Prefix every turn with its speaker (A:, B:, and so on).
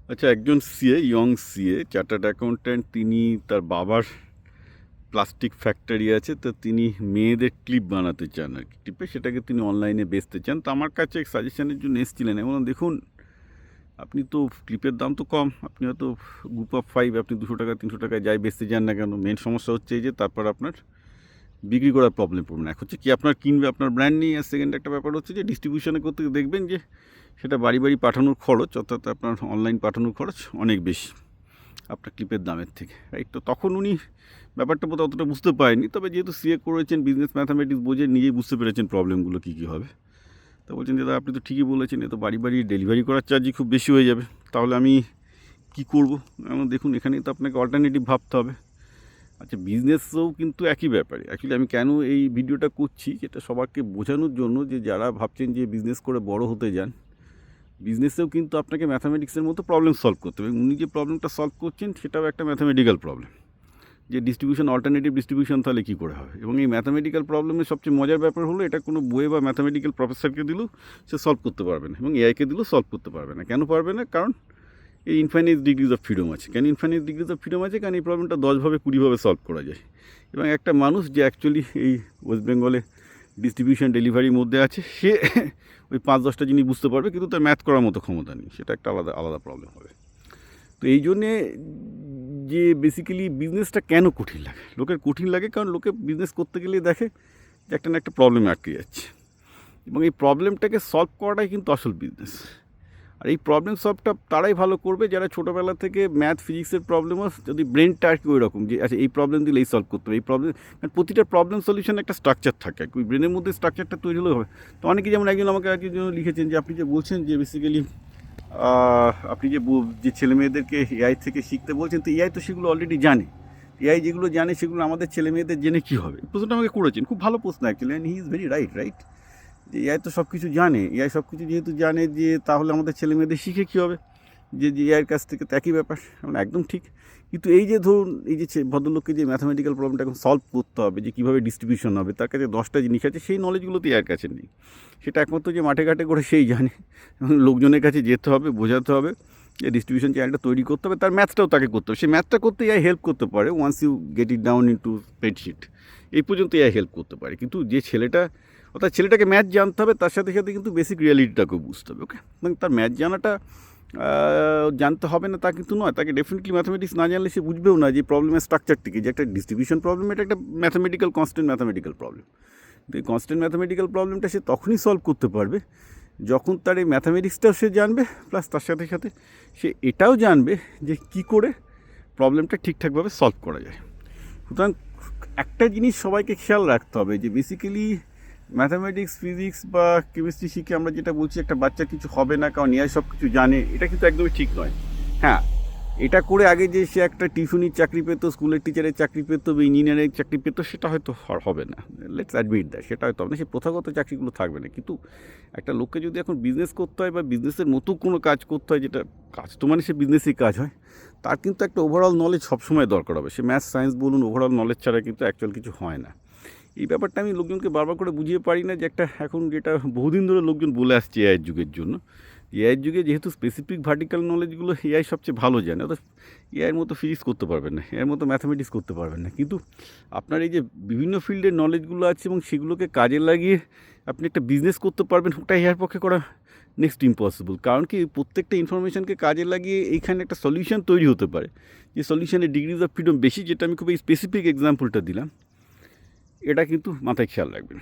A: আচ্ছা, একজন CA, young CA, chartered accountant, তিনি তার বাবার প্লাস্টিক ফ্যাক্টরি আছে, তো তিনি মেয়েদের ক্লিপ বানাতে চান আর কি, ক্লিপে সেটাকে তিনি অনলাইনে বেচতে চান। তো আমার কাছে সাজেশনের জন্য এসেছিলেন এবং দেখুন, আপনি তো ক্লিপের দাম তো কম, আপনি হয়তো গ্রুপ অফ 5 আপনি 200 টাকা 300 টাকায় যাই বেচতে যান না কেন, মেন সমস্যা হচ্ছে এই যে তারপর আপনার বিক্রি করার প্রবলেম পড়বে না। এক হচ্ছে কি আপনার কিনবে, আপনার ব্র্যান্ড নেই, আর সেকেন্ড একটা ব্যাপার হচ্ছে যে ডিস্ট্রিবিউশনে করতে দেখবেন যে সেটা বাড়ি বাড়ি পাঠানোর খরচ, অর্থাৎ আপনার অনলাইন পাঠানোর খরচ অনেক বেশি আপনার ক্লিপের দামের থেকে, রাইট? তো তখন উনি ব্যাপারটা বোধহয় অতটা বুঝতে পারেনি, তবে যেহেতু সিএ করেছেন, বিজনেস ম্যাথামেটিক্স বোঝে, নিজেই বুঝতে পেরেছেন প্রবলেমগুলো কী কী হবে। তো বলছেন যে দাদা আপনি তো ঠিকই বলেছেন, এ তো বাড়ি বাড়ি ডেলিভারি করার চার্জই খুব বেশি হয়ে যাবে, তাহলে আমি কী করবো? দেখুন, এখানেই তো আপনাকে অল্টারনেটিভ ভাবতে হবে। আচ্ছা, বিজনেসও কিন্তু একই ব্যাপারে। অ্যাকচুয়ালি আমি কেন এই ভিডিওটা করছি, যেটা সবাইকে বোঝানোর জন্য, যে যারা ভাবছেন যে বিজনেস করে বড় হতে যান, বিজনেসেও কিন্তু আপনাকে ম্যাথামেটিক্সের মতো প্রবলেম সলভ করতে হবে। উনি যে প্রবলেমটা সলভ করছেন সেটাও একটা ম্যাথামেটিক্যাল প্রবলেম, যে ডিস্ট্রিবিউশন, অল্টারনেটিভ ডিস্ট্রিবিউশন তাহলে কী করে হবে। এবং এই ম্যাথামেটিক্যাল প্রবলেমের সবচেয়ে মজার ব্যাপার হলো, এটা কোনো বইয়ে বা ম্যাথামেটিক্যাল প্রফেসরকে দিলেও সে সলভ করতে পারবে না, এবং এআইকে দিলেও সলভ করতে পারবে না। কেন পারবে না? কারণ এই ইনফাইনাইট ডিগ্রিজ অফ ফ্রিডম আছে। কেন ইনফাইনাইট ডিগ্রিজ অফ ফ্রিডম আছে? কারণ এই প্রবলেমটা 10ভাবে 20ভাবে সলভ করা যায়। এবং একটা মানুষ যে অ্যাকচুয়ালি এই ওয়েস্ট বেঙ্গলে ডিস্ট্রিবিউশন ডেলিভারির মধ্যে আছে, সে ওই 5-10টা জিনিস বুঝতে পারবে, কিন্তু তার ম্যাথ করার মতো ক্ষমতা নেই, সেটা একটা আলাদা আলাদা প্রবলেম হবে। তো এই জন্যে যে বেসিক্যালি বিজনেসটা কেন কঠিন লাগে, লোকের কঠিন লাগে কারণ লোকে বিজনেস করতে গেলে দেখে যে একটা না একটা প্রবলেম আটকে যাচ্ছে, এবং এই প্রবলেমটাকে সলভ করাটাই কিন্তু আসল বিজনেস। আর এই প্রবলেম সলভটা তারাই ভালো করবে যারা ছোটোবেলা থেকে ম্যাথ ফিজিক্সের প্রবলেমও, যদি ব্রেনটা আর কি ওই রকম, যে আচ্ছা এই প্রবলেম দিলে এই সলভ করতে হবে, এই প্রবলেম, প্রতিটা প্রবলেম সলিউশন একটা স্ট্রাকচার থাকে আর কি, ওই ব্রেনের মধ্যে স্ট্রাকচারটা তৈরি হলেও হবে। তো অনেকে, যেমন একজন আমাকে আর কি লিখেছেন যে আপনি যে বলছেন যে বেসিক্যালি আপনি যে ছেলে মেয়েদেরকে এআই থেকে শিখতে বলছেন, তো এআই তো সেগুলো অলরেডি জানে। এআই যেগুলো জানে সেগুলো আমাদের ছেলে মেয়েদের জেনে কী হবে? প্রশ্নটা আমাকে করেছেন, খুব ভালো প্রশ্ন actually, and he is very right. যে এআই তো সব কিছু জানে, এআই সব কিছু যেহেতু জানে, যে তাহলে আমাদের ছেলে মেয়েদের শিখে কী হবে? যে এআইয়ের কাছ থেকে তো একই ব্যাপার, মানে একদম ঠিক। কিন্তু এই যে ধরুন, এই যে ভদ্রলোককে যে ম্যাথামেটিক্যাল প্রবলেমটা এখন সলভ করতে হবে, যে কীভাবে ডিস্ট্রিবিউশন হবে, তার কাছে 10টা জিনিস আছে, সেই নলেজগুলো তো এআইয়ের কাছে নেই। সেটা একমাত্র যে মাঠে ঘাটে করে সেই জানে, এবং লোকজনের কাছে যেতে হবে, বোঝাতে হবে, যে ডিস্ট্রিবিউশন চ্যানেলটা তৈরি করতে হবে, তার ম্যাথটাও তাকে করতে হবে। সেই ম্যাথটা করতে এআই হেল্প করতে পারে, once you get it down into spreadsheet, এই পর্যন্ত এআই হেল্প করতে পারে। কিন্তু যে ছেলেটা, অর্থাৎ ছেলেটাকে ম্যাথ জানতে হবে, তার সাথে সাথে কিন্তু বেসিক রিয়ালিটিটাকেও বুঝতে হবে, ওকে? এবং তার ম্যাথ জানাটা জানতে হবে না তা কিন্তু নয়, তাকে ডেফিনেটলি ম্যাথামেটিক্স না জানলে সে বুঝবেও না যে প্রবলেমের স্ট্রাকচার থেকে, যে একটা ডিস্ট্রিবিউশন প্রবলেম, এটা একটা ম্যাথামেটিক্যাল, কনস্ট্যান্ট ম্যাথামেটিক্যাল প্রবলেম। তো এই কনস্ট্যান্ট ম্যাথামেটিক্যাল প্রবলেমটা সে তখনই সলভ করতে পারবে যখন তার এই ম্যাথামেটিক্সটাও সে জানবে, প্লাস তার সাথে সাথে সে এটাও জানবে যে কী করে প্রবলেমটা ঠিকঠাকভাবে সলভ করা যায়। সুতরাং একটা জিনিস সবাইকে খেয়াল রাখতে হবে, যে বেসিক্যালি ম্যাথামেটিক্স, ফিজিক্স বা কেমিস্ট্রি শিখে আমরা যেটা বলছি একটা বাচ্চা কিছু হবে না, কারণ এআই সব কিছু জানে, এটা কিন্তু একদমই ঠিক নয়। হ্যাঁ, এটা করে আগে যে সে একটা টিউশনির চাকরি পেতো, স্কুলের টিচারের চাকরি পেতো, বা ইঞ্জিনিয়ারের চাকরি পেতো, সেটা হয়তো হবে না, লেটস অ্যাডমিট দ্যাট, সেটা হয়তো হবে না, সে প্রথাগত চাকরিগুলো থাকবে না। কিন্তু একটা লোককে যদি এখন বিজনেস করতে হয়, বা বিজনেসের মতো কোনো কাজ করতে হয়, যেটা কাজ তো মানে সে বিজনেসই কাজ হয়, তার কিন্তু একটা ওভারঅল নলেজ সবসময় দরকার হবে। সে ম্যাথ সায়েন্স বলুন, ওভারঅল নলেজ ছাড়া কিন্তু অ্যাকচুয়াল কিছু হয় না। এই ব্যাপারটা আমি লোকজনকে বারবার করে বুঝিয়ে পারি না, যে একটা এখন যেটা বহুদিন ধরে লোকজন বলে আসছে এআইয়ের যুগের জন্য, এআইয়ের যুগে যেহেতু স্পেসিফিক ভার্টিক্যাল নলেজগুলো এআই সবচেয়ে ভালো জানে, অর্থাৎ এআইয়ের মতো ফিজিক্স করতে পারবেন না, এর মতো ম্যাথামেটিক্স করতে পারবেন না, কিন্তু আপনার এই যে বিভিন্ন ফিল্ডের নলেজগুলো আছে এবং সেগুলোকে কাজে লাগিয়ে আপনি একটা বিজনেস করতে পারবেন, ওটা এআইয়ের পক্ষে করা নেক্সট ইম্পসিবল। কারণ কি, প্রত্যেকটা ইনফরমেশনকে কাজে লাগিয়ে এইখানে একটা সলিউশন তৈরি হতে পারে, যে সলিউশনের ডিগ্রিজ অফ ফ্রিডম বেশি, যেটা আমি খুব এই স্পেসিফিক এক্সাম্পলটা দিলাম, এটা কিন্তু মাথায় খেয়াল রাখবেন।